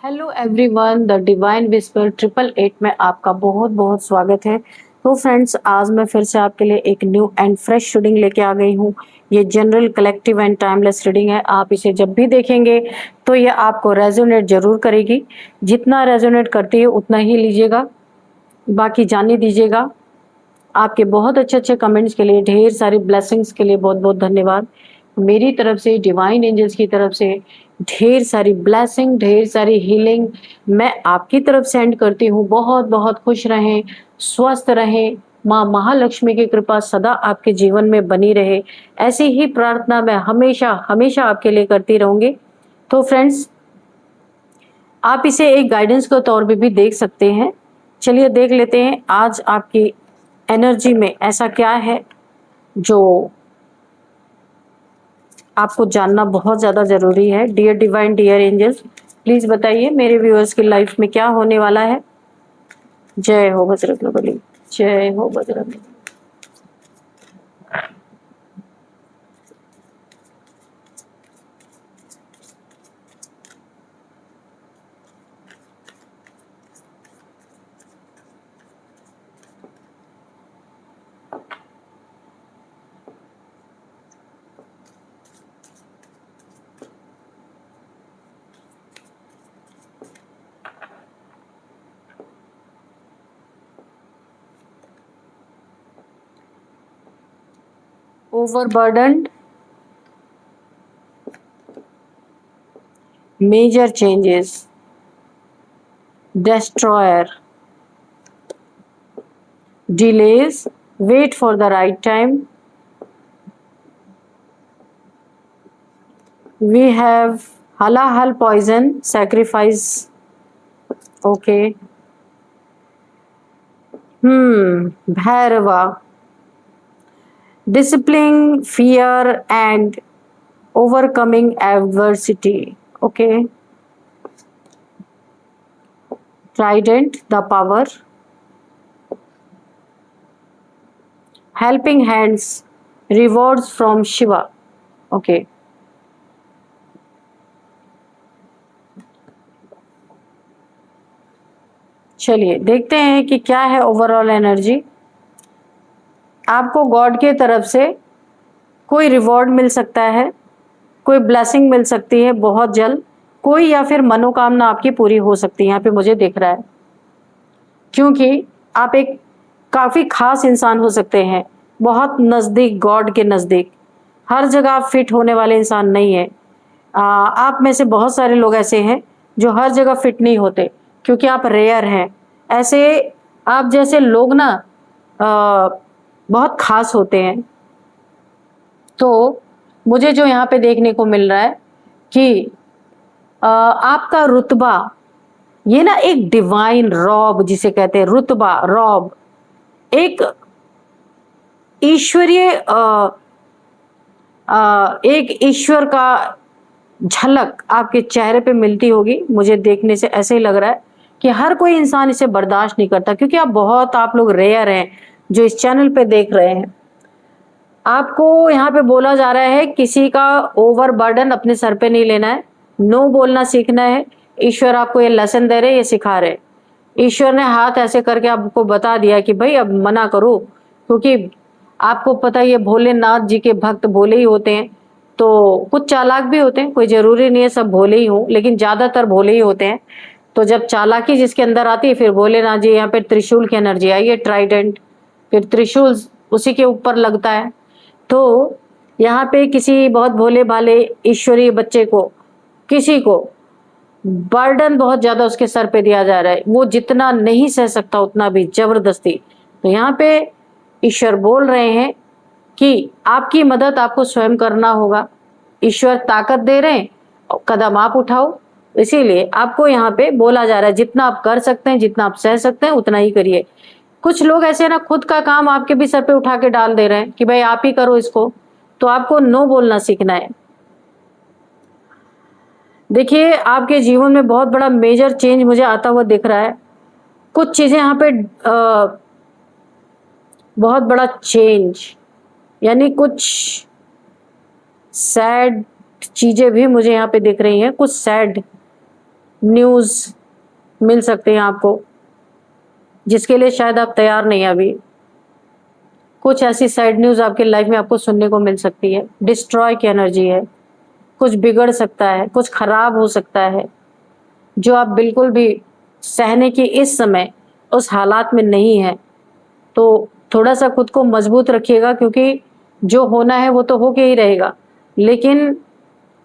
Hello everyone, the divine whisper 888 में आपका बहुत बहुत स्वागत है। तो फ्रेंड्स, आज मैं फिर से आपके लिए एक न्यू एंड फ्रेश रीडिंग लेके आ गई हूँ। ये general, collective and timeless reading है। आप इसे जब भी देखेंगे तो ये आपको रेजोनेट जरूर करेगी। जितना रेजोनेट करती है उतना ही लीजिएगा, बाकी जाने दीजिएगा। आपके बहुत अच्छे अच्छे कमेंट्स के लिए, ढेर सारी ब्लेसिंग्स के लिए बहुत बहुत धन्यवाद। मेरी तरफ से, डिवाइन एंजल्स की तरफ से ढेर सारी ब्लेसिंग, ढेर सारी हीलिंग मैं आपकी तरफ सेंड करती हूँ। बहुत बहुत खुश रहें, स्वस्थ रहें, माँ महालक्ष्मी की कृपा सदा आपके जीवन में बनी रहे, ऐसी ही प्रार्थना मैं हमेशा हमेशा आपके लिए करती रहूंगी। तो फ्रेंड्स, आप इसे एक गाइडेंस के तौर पे भी देख सकते हैं। चलिए देख लेते हैं आज आपकी एनर्जी में ऐसा क्या है जो आपको जानना बहुत ज़्यादा ज़रूरी है। Dear divine, dear angels, please बताइए मेरे व्यूअर्स की लाइफ में क्या होने वाला है। जय हो बजरंगबली, जय हो Bajrang. Overburdened, major changes, destroyer, delays, wait for the right time. We have halahal poison, sacrifice. Okay. Bhairava, discipline, fear, and overcoming adversity. Okay. Trident, the power. Helping hands, rewards from Shiva. Okay. चलिए देखते हैं कि क्या है overall energy. आपको God की तरफ से कोई रिवॉर्ड मिल सकता है, कोई ब्लेसिंग मिल सकती है बहुत जल्द, कोई या फिर मनोकामना आपकी पूरी हो सकती है, यहाँ पे मुझे दिख रहा है। क्योंकि आप एक काफ़ी खास इंसान हो सकते हैं, बहुत नज़दीक, गॉड के नज़दीक। हर जगह आप फिट होने वाले इंसान नहीं है। आप में से बहुत सारे लोग ऐसे हैं जो हर जगह फिट नहीं होते, क्योंकि आप रेयर हैं। ऐसे आप जैसे लोग ना बहुत खास होते हैं। तो मुझे जो यहाँ पे देखने को मिल रहा है कि आपका रुतबा, ये ना एक डिवाइन रॉब जिसे कहते हैं, रुतबा रॉब, एक ईश्वरीय एक ईश्वर का झलक आपके चेहरे पे मिलती होगी। मुझे देखने से ऐसे ही लग रहा है कि हर कोई इंसान इसे बर्दाश्त नहीं करता, क्योंकि आप लोग रेयर हैं जो इस चैनल पे देख रहे हैं। आपको यहाँ पे बोला जा रहा है किसी का ओवर बर्डन अपने सर पे नहीं लेना है, नो बोलना सीखना है। ईश्वर आपको ये लेसन दे रहे, ये सिखा रहे। ईश्वर ने हाथ ऐसे करके आपको बता दिया कि भाई अब मना करो, क्योंकि आपको पता ही है भोलेनाथ जी के भक्त भोले ही होते हैं। तो कुछ चालाक भी होते हैं, कोई जरूरी नहीं है सब भोले ही हों, लेकिन ज्यादातर भोले ही होते हैं। तो जब चालाकी जिसके अंदर आती है, फिर भोलेनाथ जी, यहाँ पे त्रिशूल की एनर्जी आई है, ट्राइडेंट, फिर त्रिशूल उसी के ऊपर लगता है। तो यहाँ पे किसी बहुत भोले भाले ईश्वरीय बच्चे को, किसी को बर्डन बहुत ज्यादा उसके सर पे दिया जा रहा है, वो जितना नहीं सह सकता उतना भी जबरदस्ती। तो यहाँ पे ईश्वर बोल रहे हैं कि आपकी मदद आपको स्वयं करना होगा। ईश्वर ताकत दे रहे हैं, कदम आप उठाओ। इसीलिए आपको यहाँ पे बोला जा रहा है जितना आप कर सकते हैं, जितना आप सह सकते हैं उतना ही करिए। कुछ लोग ऐसे ना खुद का काम आपके भी सर पे उठा के डाल दे रहे हैं कि भाई आप ही करो इसको। तो आपको नो बोलना सीखना है। देखिए, आपके जीवन में बहुत बड़ा मेजर चेंज मुझे आता हुआ दिख रहा है। कुछ चीजें यहाँ पे बहुत बड़ा चेंज, यानी कुछ सैड चीजें भी मुझे यहाँ पे दिख रही हैं, कुछ सैड न्यूज़ मिल सकते हैं आपको, जिसके लिए शायद आप तैयार नहीं हैं अभी। कुछ ऐसी सैड न्यूज़ आपकी लाइफ में आपको सुनने को मिल सकती है। डिस्ट्रॉय की एनर्जी है, कुछ बिगड़ सकता है, कुछ खराब हो सकता है, जो आप बिल्कुल भी सहने की इस समय उस हालात में नहीं है। तो थोड़ा-सा खुद को मजबूत रखिएगा, क्योंकि जो होना है वो तो होके ही रहेगा। लेकिन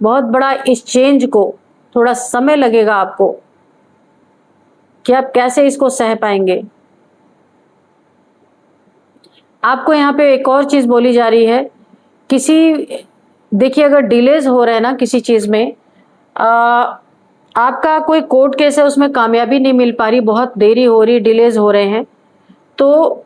बहुत बड़ा इस चेंज को थोड़ा समय लगेगा आपको कि आप कैसे इसको सह पाएँगे। आपको यहाँ पे एक और चीज़ बोली जा रही है, किसी देखिए अगर डिलेज़ हो रहे हैं ना किसी चीज़ में, अ, आपका कोई कोर्ट केस है उसमें कामयाबी नहीं मिल पा रही, बहुत देरी हो रही, डिलेज़ हो रहे हैं, तो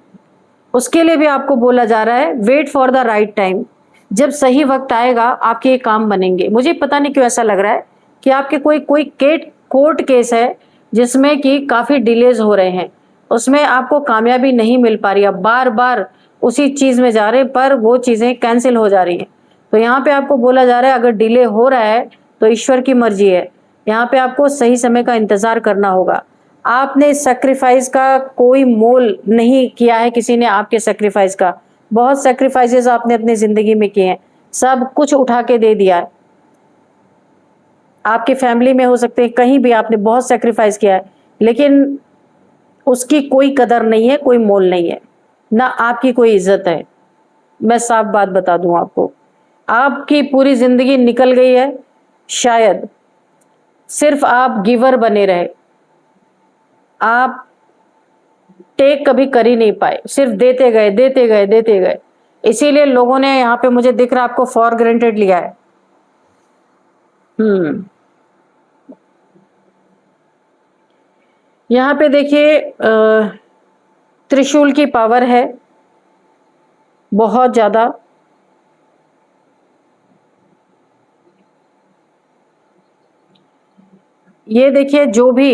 उसके लिए भी आपको बोला जा रहा है wait for the right time. जब सही वक़्त आएगा आपके ये काम बनेंगे। मुझे पता नहीं क्यों ऐसा लग रहा है कि आपके कोई कोई केट कोर्ट केस है जिसमें कि काफ़ी डिलेज़ हो रहे हैं। उसमें आपको कामयाबी नहीं मिल पा रही है। आप बार-बार उसी चीज़ में जा रहे हैं पर वो चीज़ें कैंसल हो जा रही हैं। तो यहाँ पे आपको बोला जा रहा है अगर डिले हो रहा है तो ईश्वर की मर्ज़ी है। यहाँ पे आपको सही समय का इंतज़ार करना होगा। आपने सैक्रिफाइस का कोई मोल नहीं किया है किसी ने आपके सैक्रिफाइस का। बहुत सैक्रिफाइसेस आपने अपनी ज़िंदगी में किए हैं। सब कुछ उठा के दे दिया है। आपकी फैमिली में हो सकते हैं, कहीं भी आपने बहुत सैक्रिफाइस किया है, लेकिन उसकी कोई कदर नहीं है, कोई मोल नहीं है, ना आपकी कोई इज़्ज़त है। मैं साफ बात बता दूँ आपको। आपकी पूरी ज़िंदगी निकल गई है, शायद सिर्फ़ आप गिवर बने रहे। आप टेक कभी कर ही नहीं पाए, सिर्फ़ देते गए, देते गए, देते गए। इसीलिए लोगों ने यहाँ पे मुझे दिख रहा है आपको फॉर ग्रांटेड लिया है। हुँ। यहाँ पे देखिए त्रिशूल की पावर है, बहुत ज़्यादा। ये देखिए जो भी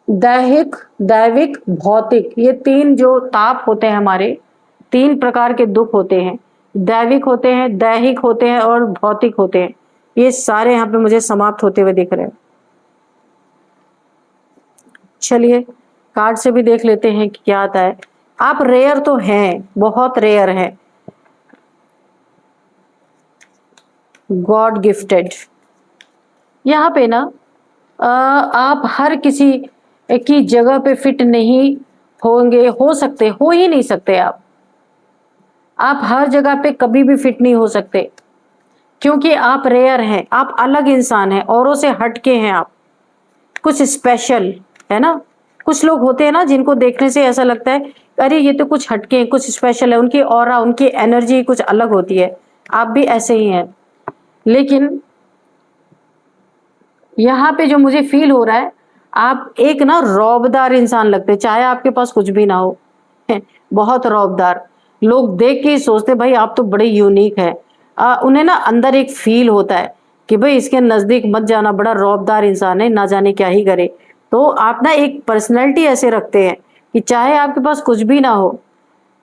दैहिक, दैविक, भौतिक, ये 3 जो ताप होते हैं हमारे, 3 प्रकार के दुःख होते हैं। दैविक होते हैं, दैहिक होते हैं और भौतिक होते हैं। ये सारे यहाँ पे मुझे समाप्त होते हुए दिख रहे हैं। चलिए, कार्ड से भी देख लेते हैं कि क्या आता है। आप रेयर तो हैं, बहुत रेयर हैं। God gifted. यहाँ पे ना आप हर किसी की जगह पे फिट नहीं होंगे, हो सकते, हो ही नहीं सकते आप। आप हर जगह पे कभी भी फिट नहीं हो सकते, क्योंकि आप रेयर हैं, आप अलग इंसान हैं, औरों से हट के हैं आप, कुछ स्पेशल, है ना? कुछ लोग होते हैं ना जिनको देखने से ऐसा लगता है, अरे ये तो कुछ हटके हैं, कुछ स्पेशल है, उनकी ऑरा, उनकी एनर्जी कुछ अलग होती है। आप भी ऐसे ही हैं। लेकिन यहाँ पे जो मुझे फ़ील हो रहा है, आप एक ना रौबदार इंसान लगते हैं, चाहे आपके पास कुछ भी ना हो। बहुत रौबदार। लोग देख के ही सोचते हैं भाई आप तो बड़े यूनिक हैं। उन्हें ना अंदर एक फ़ील होता है कि भाई इसके नज़दीक मत जाना, बड़ा रौबदार इंसान है, ना जाने क्या ही करे। तो आप ना एक पर्सनैलिटी ऐसे रखते हैं कि चाहे आपके पास कुछ भी ना हो,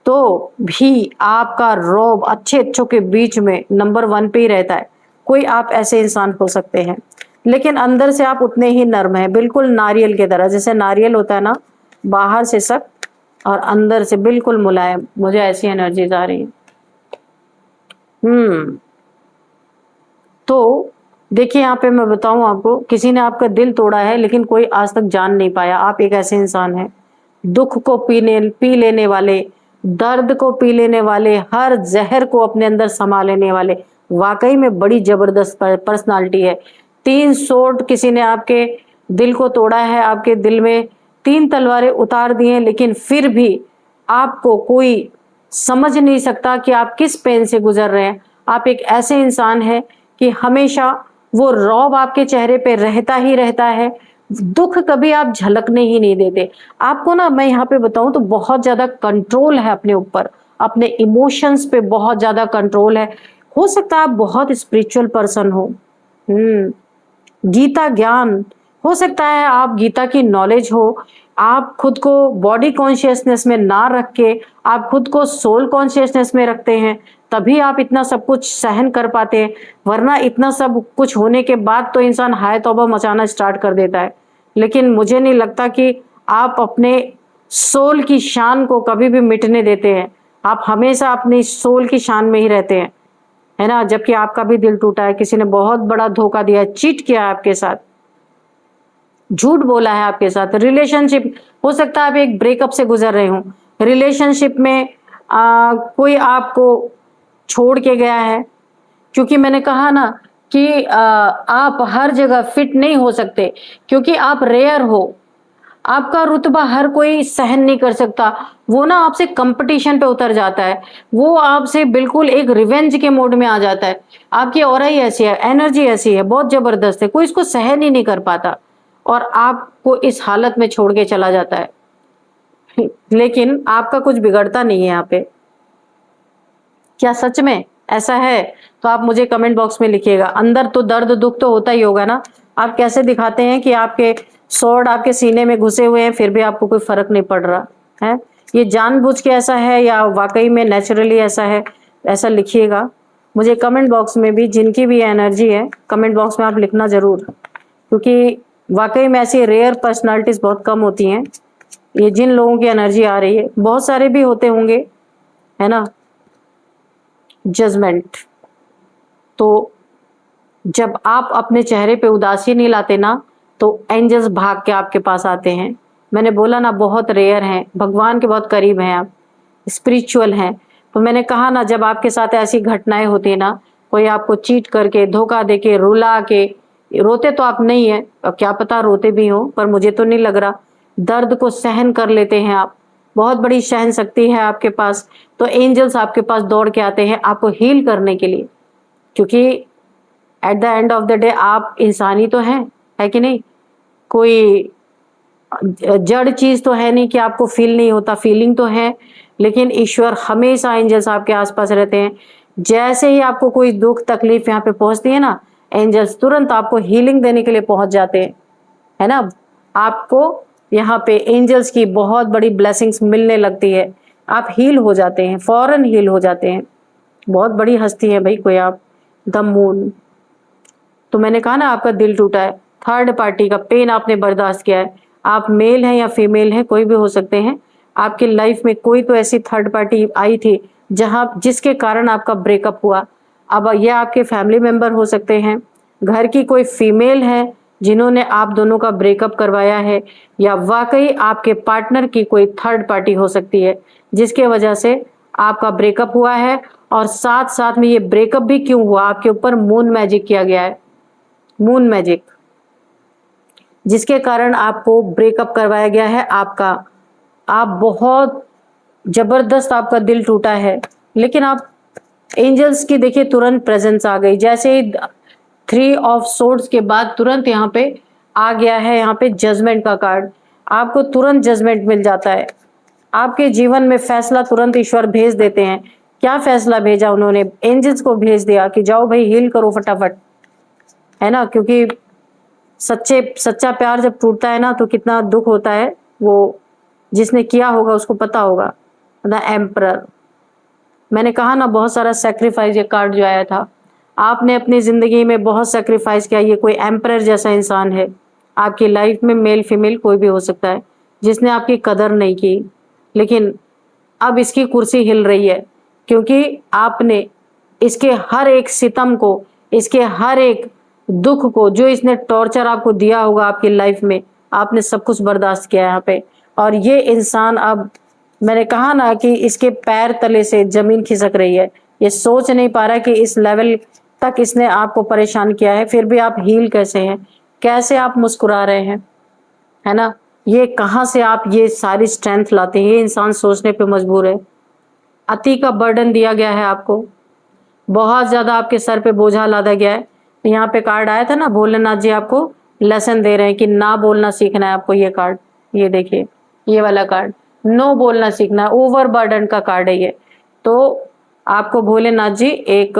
तो भी आपका रौब अच्छे-अच्छों के बीच में नंबर 1 पे ही रहता है। कोई आप ऐसे इंसान हो सकते हैं। लेकिन अंदर से आप उतने ही नर्म हैं, बिल्कुल नारियल की तरह। जैसे नारियल होता है ना, बाहर से सख्त और अंदर से बिल्कुल मुलायम। मुझे ऐसी एनर्जीज़ आ रही हैं। हुँ। तो देखिए यहाँ पे मैं बताऊँ आपको, किसी ने आपका दिल तोड़ा है लेकिन कोई आज तक जान नहीं पाया। आप एक ऐसे इंसान हैं, दुःख को पी लेने वाले, दर्द को पी लेने वाले, हर ज़हर को अपने अंदर समा लेने वाले, वाक़ई में बड़ी ज़बरदस्त पर्सनैलिटी है। 3 स्वॉर्ड किसी ने आपके दिल को तोड़ा है, आपके दिल में 3 तलवारें उतार दी हैं, लेकिन फिर भी आपको कोई समझ नहीं सकता कि आप किस पेन से गुज़र रहे हैं। आप एक ऐसे इंसान हैं कि हमेशा वो रौब आपके चेहरे पे रहता ही रहता है। दुःख कभी आप झलकने ही नहीं देते। आपको ना मैं यहाँ पे बताऊँ तो बहुत ज़्यादा कंट्रोल है अपने ऊपर, अपने इमोशंस पे बहुत ज़्यादा कंट्रोल है। हो सकता है आप बहुत स्पिरिचुअल पर्सन हो। हुँ। गीता ज्ञान, हो सकता है आप गीता की नॉलेज हो, आप खुद को बॉडी कॉन्शियसनेस में ना रख के, आप खुद को सोल कॉन्शियसनेस में रखते हैं, तभी आप इतना सब कुछ सहन कर पाते हैं, वरना इतना सब कुछ होने के बाद तो इंसान हाय तौबा मचाना स्टार्ट कर देता है। लेकिन मुझे नहीं लगता कि आप अपने सोल की शान को कभी भी मिटने देते हैं। आप हमेशा अपनी सोल की शान में ही रहते हैं, है ना? जबकि आपका भी दिल टूटा है, किसी ने बहुत बड़ा धोखा दिया है, चीट किया है आपके साथ, झूठ बोला है आपके साथ। रिलेशनशिप, हो सकता है आप एक ब्रेकअप से गुजर रहे हो, रिलेशनशिप में कोई आपको छोड़ के गया है, क्योंकि मैंने कहा ना कि आप हर जगह फिट नहीं हो सकते, क्योंकि आप रेयर हो। आपका रुतबा हर कोई सहन नहीं कर सकता। वो ना आपसे कंपटीशन पे उतर जाता है, वो आपसे बिल्कुल एक रिवेंज के मोड में आ जाता है। आपकी ऑरा ही ऐसी है, एनर्जी ऐसी है, बहुत जबरदस्त है, कोई इसको सहन ही नहीं कर पाता और आपको इस हालत में छोड़ के चला जाता है। लेकिन आपका कुछ बिगड़ता नहीं है यहाँ पे। क्या सच में ऐसा है? तो आप मुझे कमेंट बॉक्स में लिखिएगा। अंदर तो दर्द दुख तो होता ही होगा ना। आप कैसे दिखाते हैं कि आपके स्वॉर्ड आपके सीने में घुसे हुए हैं, फिर भी आपको कोई फर्क नहीं पड़ रहा है? ये जानबूझ के ऐसा है या वाकई में नेचुरली ऐसा है? ऐसा लिखिएगा मुझे कमेंट बॉक्स में भी। जिनकी भी एनर्जी है कमेंट बॉक्स में आप लिखना जरूर, क्योंकि वाकई में ऐसी रेयर पर्सनालिटीज बहुत कम होती हैं। ये जिन लोगों की एनर्जी आ रही है, बहुत सारे भी होते होंगे, है ना? जजमेंट, तो जब आप अपने चेहरे पे उदासी नहीं लाते ना, तो एंजल्स भाग के आपके पास आते हैं। मैंने बोला ना, बहुत रेयर हैं, भगवान के बहुत करीब हैं आप, स्पिरिचुअल हैं। तो मैंने कहा ना, जब आपके साथ ऐसी घटनाएं होती है ना, कोई आपको चीट करके, धोखा देके, रुला के, रोते तो आप नहीं है, और क्या पता रोते भी हो, पर मुझे तो नहीं लग रहा। दर्द को सहन कर लेते हैं आप, बहुत बड़ी सहन शक्ति है आपके पास। तो एंजल्स आपके पास दौड़ के आते हैं आपको हील करने के लिए, क्योंकि at the end of the day आप इंसानी तो हैं, है कि नहीं? कोई जड़ चीज तो है नहीं कि आपको फील नहीं होता, फीलिंग तो है। लेकिन ईश्वर हमेशा, एंजल्स आपके आसपास रहते हैं। जैसे ही आपको कोई दुख तकलीफ यहाँ पे पहुंचती है ना, एंजल्स तुरंत आपको हीलिंग देने के लिए पहुंच जाते हैं, है ना? आपको यहाँ पे एंजल्स की बहुत बड़ी ब्लेसिंग्स मिलने लगती है, आप हील हो जाते हैं, फौरन हील हो जाते हैं। बहुत बड़ी हस्ती है भाई कोई आप, द मून। तो मैंने कहा ना, आपका दिल टूटा है, थर्ड पार्टी का पेन आपने बर्दाश्त किया है। आप मेल हैं या फीमेल हैं, कोई भी हो सकते हैं। आपकी लाइफ में कोई तो ऐसी थर्ड पार्टी आई थी जहां जिसके कारण आपका ब्रेकअप हुआ। अब ये आपके फैमिली मेंबर हो सकते हैं, घर की कोई फीमेल है जिन्होंने आप दोनों का ब्रेकअप करवाया है, या वाकई आपके पार्टनर की कोई थर्ड पार्टी हो सकती है जिसके वजह से आपका ब्रेकअप हुआ है। और साथ साथ में ये ब्रेकअप भी क्यों हुआ, आपके ऊपर मून मैजिक किया गया है, मून मैजिक, जिसके कारण आपको ब्रेकअप करवाया गया है आपका। आप बहुत जबरदस्त, आपका दिल टूटा है, लेकिन आप एंजल्स की देखिए तुरंत प्रेजेंस आ गई। जैसे ही 3 ऑफ सोर्ड्स के बाद तुरंत यहाँ पे आ गया है, यहाँ पे जजमेंट का कार्ड। आपको तुरंत जजमेंट मिल जाता है, आपके जीवन में फैसला तुरंत ईश्वर भेज देते हैं। क्या फैसला भेजा उन्होंने? एंजल्स को भेज दिया कि जाओ भाई हील करो फटाफट, है ना? क्योंकि सच्चा प्यार जब टूटता है ना, तो कितना दुख होता है, वो जिसने किया होगा उसको पता होगा। द एम्परर, मैंने कहा ना, बहुत सारा सेक्रीफाइस, ये कार्ड जो आया था, आपने अपनी जिंदगी में बहुत सेक्रीफाइस किया। ये कोई एम्परर जैसा इंसान है आपकी लाइफ में, मेल फीमेल कोई भी हो सकता है, जिसने आपकी कदर नहीं की। लेकिन अब इसकी कुर्सी हिल रही है, क्योंकि आपने इसके हर एक सितम को, इसके हर एक दुख को, जो इसने टॉर्चर आपको दिया होगा आपकी लाइफ में, आपने सब कुछ बर्दाश्त किया यहाँ पे। और ये इंसान, अब मैंने कहा ना कि इसके पैर तले से जमीन खिसक रही है। ये सोच नहीं पा रहा कि इस लेवल तक इसने आपको परेशान किया है, फिर भी आप हील कैसे हैं, कैसे आप मुस्कुरा रहे हैं, है ना? ये कहाँ से आप ये सारी स्ट्रेंथ लाते हैं? ये इंसान सोचने पे मजबूर है। अति का बर्डन दिया गया है आपको, बहुत ज्यादा आपके सर पे बोझा लादा गया है। यहाँ पे कार्ड आया था ना, भोलेनाथ जी आपको लेसन दे रहे हैं कि ना बोलना सीखना है आपको। ये कार्ड, ये देखिए, ये वाला कार्ड, नो बोलना सीखना है, ओवर बर्डन का कार्ड है ये। तो आपको भोलेनाथ जी एक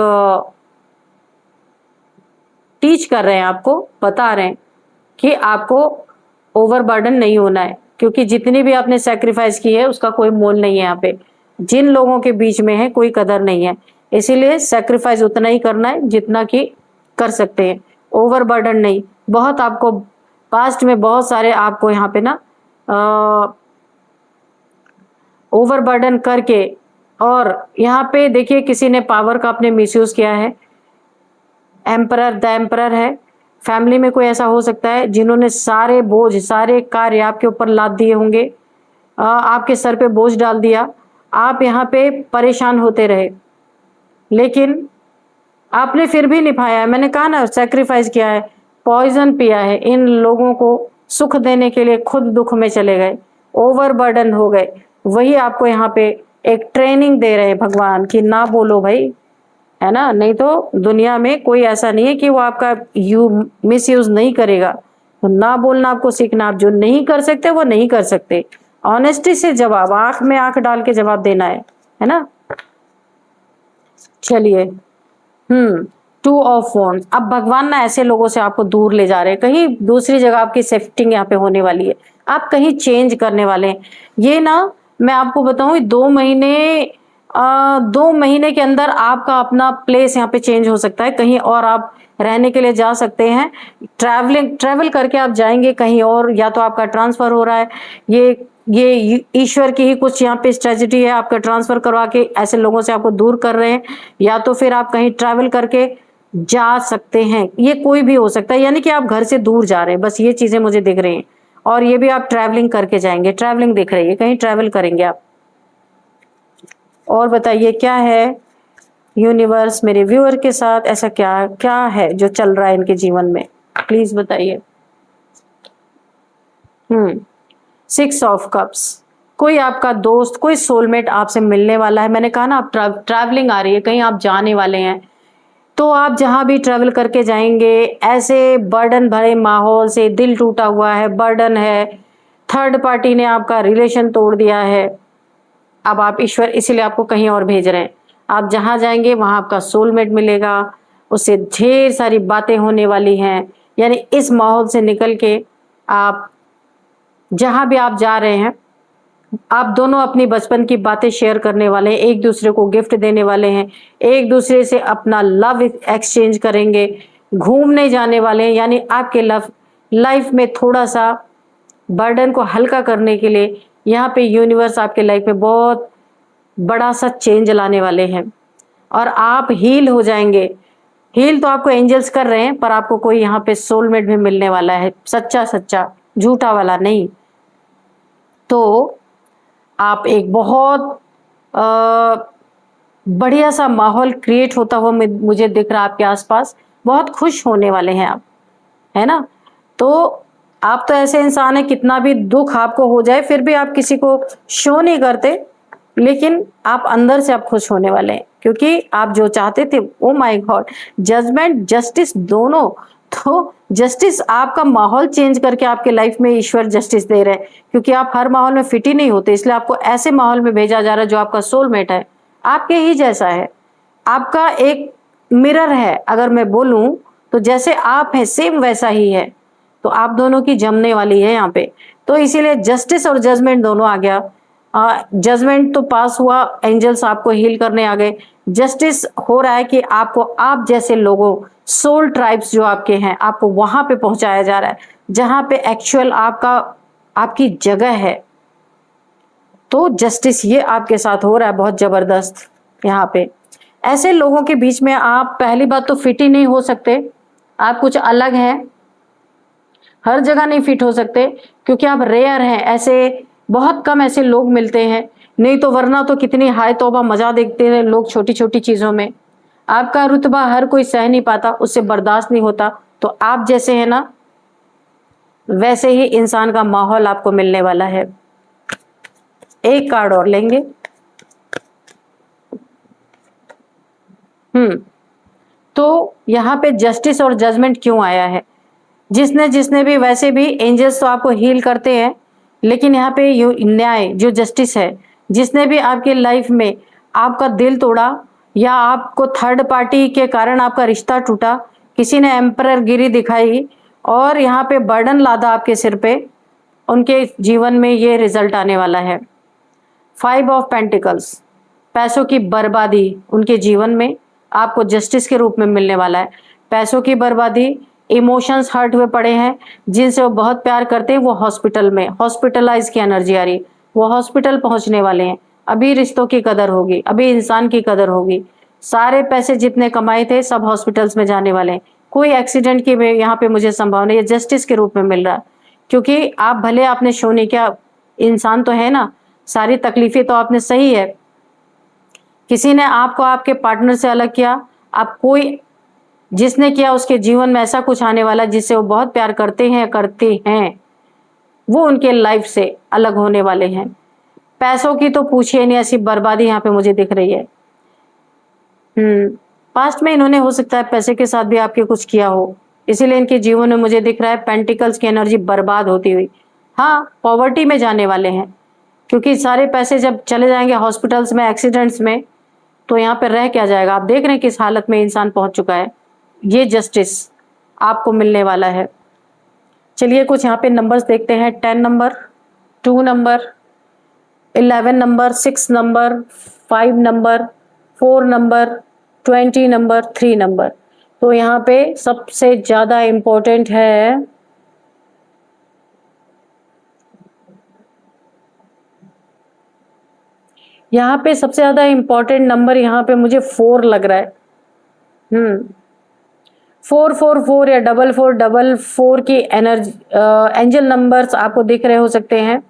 टीच कर रहे हैं, आपको बता रहे हैं कि आपको ओवर बर्डन नहीं होना है, क्योंकि जितनी भी आपने सेक्रीफाइस की है उसका कोई मोल नहीं है यहाँ पे। जिन लोगों के बीच में है कोई कदर नहीं है। इसीलिए सेक्रीफाइस उतना ही करना है जितना कि कर सकते हैं, ओवर बर्डन नहीं। बहुत आपको पास्ट में बहुत सारे आपको यहाँ पे ना ओवर बर्डन करके, और यहाँ पे देखिए किसी ने पावर का अपने मिसयूज किया है। एम्परर, द एम्परर है। फैमिली में कोई ऐसा हो सकता है जिन्होंने सारे बोझ, सारे कार्य आपके ऊपर लाद दिए होंगे, आपके सर पे बोझ डाल दिया, आप यहाँ पे परेशान होते रहे, लेकिन आपने फिर भी निभाया है। मैंने कहा ना, सैक्रिफाइस किया है, पॉइजन पिया है, इन लोगों को सुख देने के लिए खुद दुख में चले गए, ओवर बर्डन हो गए। वही आपको यहाँ पे एक ट्रेनिंग दे रहे हैं भगवान कि ना बोलो भाई, है ना। नहीं तो दुनिया में कोई ऐसा नहीं है कि वो आपका मिस यूज नहीं करेगा। तो ना बोलना आपको सीखना, आप जो नहीं कर सकते वो नहीं कर सकते। ऑनेस्टी से जवाब, आंख में आंख डाल के जवाब देना है ना। चलिए, टू ऑफ वॉन्ड्स। अब भगवान ना ऐसे लोगों से आपको दूर ले जा रहे हैं, कहीं दूसरी जगह आपकी शिफ्टिंग यहाँ पे होने वाली है, आप कहीं चेंज करने वाले हैं। ये ना मैं आपको बताऊं, 2 महीने के अंदर आपका अपना प्लेस यहाँ पे चेंज हो सकता है, कहीं और आप रहने के लिए जा सकते हैं। ट्रैवल करके आप जाएंगे कहीं और, या तो आपका ट्रांसफर हो रहा है, ये ईश्वर की ही कुछ यहाँ पे स्ट्रेटजी है, आपका ट्रांसफर करवा के ऐसे लोगों से आपको दूर कर रहे हैं, या तो फिर आप कहीं ट्रैवल करके जा सकते हैं। ये कोई भी हो सकता है, यानी कि आप घर से दूर जा रहे हैं, बस ये चीजें मुझे दिख रही हैं। और ये भी आप ट्रैवलिंग करके जाएंगे, ट्रैवलिंग दिख रही है, कहीं ट्रैवल करेंगे आप। और बताइए क्या है यूनिवर्स मेरे व्यूअर के साथ, ऐसा क्या क्या है जो चल रहा है इनके जीवन में, प्लीज बताइए। 6 ऑफ कप्स। कोई आपका दोस्त, कोई सोलमेट आपसे मिलने वाला है। मैंने कहा ना, आप ट्रैवलिंग आ रही है, कहीं आप जाने वाले हैं, तो आप जहां भी ट्रैवल करके जाएंगे, ऐसे बर्डन भरे माहौल से, दिल टूटा हुआ है, बर्डन है, थर्ड पार्टी ने आपका रिलेशन तोड़ दिया है, अब आप ईश्वर इसीलिए आपको कहीं और भेज रहे हैं। आप जहां जाएंगे वहां आपका सोलमेट मिलेगा, उससे ढेर सारी बातें होने वाली हैं। यानी इस माहौल से निकल के आप जहां भी आप जा रहे हैं, आप दोनों अपनी बचपन की बातें शेयर करने वाले हैं, एक दूसरे को गिफ्ट देने वाले हैं, एक दूसरे से अपना लव एक्सचेंज करेंगे, घूमने जाने वाले हैं। यानी आपके लाइफ में थोड़ा सा बर्डन को हल्का करने के लिए यहाँ पे यूनिवर्स आपके लाइफ में बहुत बड़ा सा चेंज लाने वाले हैं, और आप हील हो जाएंगे। हील तो आपको एंजल्स कर रहे हैं, पर आपको कोई यहाँ पे सोलमेट भी मिलने वाला है, सच्चा सच्चा, झूठा वाला नहीं। तो आप एक बहुत बढ़िया सा माहौल क्रिएट होता हुआ मुझे दिख रहा है आपके आसपास, बहुत खुश होने वाले हैं आप, है ना। तो आप तो ऐसे इंसान है, कितना भी दुख आपको हो जाए फिर भी आप किसी को शो नहीं करते, लेकिन आप अंदर से आप खुश होने वाले हैं, क्योंकि आप जो चाहते थे, oh my God, judgement justice दोनों। तो जस्टिस, आपका माहौल चेंज करके आपके लाइफ में ईश्वर जस्टिस दे रहे हैं, क्योंकि आप हर माहौल में फिट ही नहीं होते, इसलिए आपको ऐसे माहौल में भेजा जा रहा है जो आपका सोलमेट है, आपके ही जैसा है, आपका एक मिरर है। अगर मैं बोलूं तो जैसे आप हैं सेम वैसा ही है, तो आप दोनों की जमने वाली है यहाँ पे। तो इसीलिए जस्टिस और जजमेंट दोनों आ गया। जजमेंट तो पास हुआ, एंजल्स आपको हील करने आ गए। जस्टिस हो रहा है कि आपको, आप जैसे लोगों, सोल ट्राइब्स जो आपके हैं, आपको वहां पे पहुंचाया जा रहा है जहां पे एक्चुअल आपकी जगह है। तो जस्टिस ये आपके साथ हो रहा है बहुत जबरदस्त। यहाँ पे ऐसे लोगों के बीच में आप पहली बात तो फिट ही नहीं हो सकते, आप कुछ अलग हैं, हर जगह नहीं फिट हो सकते, क्योंकि आप रेयर हैं, ऐसे बहुत कम ऐसे लोग मिलते हैं। नहीं तो वरना तो कितनी हाय तौबा मजा देखते हैं लोग छोटी छोटी चीजों में। आपका रुतबा हर कोई सह नहीं पाता, उससे बर्दाश्त नहीं होता। तो आप जैसे हैं ना, वैसे ही इंसान का माहौल आपको मिलने वाला है। एक कार्ड और लेंगे। तो यहाँ पे जस्टिस और जजमेंट क्यों आया है? जिसने भी, वैसे भी एंजल्स तो आपको हील करते हैं, लेकिन यहाँ पे न्याय जो जस्टिस है, जिसने भी आपके लाइफ में आपका दिल तोड़ा, या आपको थर्ड पार्टी के कारण आपका रिश्ता टूटा, किसी ने एम्परर गिरी दिखाई और यहाँ पे बर्डन लादा आपके सिर पे, उनके जीवन में ये रिजल्ट आने वाला है। 5 ऑफ पेंटिकल्स। पैसों की बर्बादी उनके जीवन में आपको जस्टिस के रूप में मिलने वाला है। पैसों की बर्बादी, इमोशंस हर्ट हुए पड़े हैं, जिनसे वो बहुत प्यार करते हैं, वो हॉस्पिटल में हॉस्पिटलाइज की एनर्जी आ रही है, वो हॉस्पिटल पहुंचने वाले हैं। अभी रिश्तों की कदर होगी, अभी इंसान की कदर होगी। सारे पैसे जितने कमाए थे सब हॉस्पिटल्स में जाने वाले हैं। कोई एक्सीडेंट की यहाँ पे मुझे संभावना, ये जस्टिस के रूप में मिल रहा है। क्योंकि आप भले आपने शो नहीं किया, इंसान तो है ना, सारी तकलीफें तो आपने सही है, किसी ने आपको आपके पार्टनर से अलग किया, आप कोई जिसने किया उसके जीवन में ऐसा कुछ आने वाला जिससे वो बहुत प्यार करते हैं करती हैं, वो उनके लाइफ से अलग होने वाले हैं। पैसों की तो पूछिए नहीं, ऐसी बर्बादी यहाँ पे मुझे दिख रही है। पास्ट में इन्होंने हो सकता है पैसे के साथ भी आपके कुछ किया हो, इसीलिए इनके जीवन में मुझे दिख रहा है पेंटिकल्स की एनर्जी बर्बाद होती हुई। हाँ, पॉवर्टी में जाने वाले हैं, क्योंकि सारे पैसे जब चले जाएंगे हॉस्पिटल्स में, एक्सीडेंट्स में, तो यहाँ पर रह क्या जाएगा। आप देख रहे हैं किस हालत में इंसान पहुंच चुका है। ये जस्टिस आपको मिलने वाला है। चलिए कुछ यहाँ पे नंबर्स देखते हैं। 10 number, 2 number, 11 number, 6 number, 5 number, 4 number, 20 number, 3 number. तो यहाँ पे सबसे ज्यादा इंपॉर्टेंट है यहाँ पे सबसे ज्यादा इंपॉर्टेंट नंबर यहाँ पे मुझे 4 लग रहा है। 444 या 4444 की एनर्जी एंजल नंबर्स आपको दिख रहे हो सकते हैं।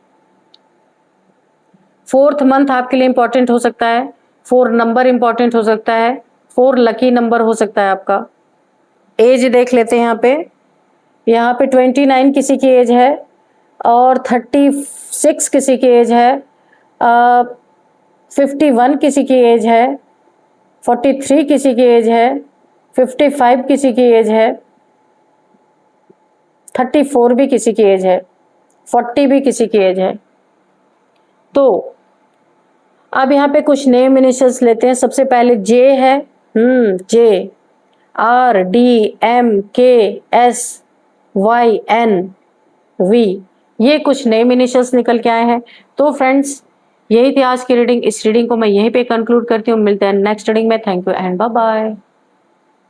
4th मंथ आपके लिए इंपॉर्टेंट हो सकता है, 4 नंबर इंपॉर्टेंट हो सकता है, 4 लकी नंबर हो सकता है आपका। एज देख लेते हैं यहाँ पे 29 किसी की एज है, और 36 किसी की एज है, 51 किसी की एज है, 43 किसी की एज है, 55 किसी की एज है, 34 भी किसी की एज है, 40 भी किसी की एज है। तो अब यहाँ पे कुछ नेम इनिशियल्स लेते हैं। सबसे पहले जे है, जे, R D M K S Y N V, ये कुछ नेम इनिशियल्स निकल के आए हैं। तो फ्रेंड्स, यही थी आज की रीडिंग। इस रीडिंग को मैं यहीं पे कंक्लूड करती हूँ। मिलते हैं नेक्स्ट रीडिंग में। Thank you and bye bye.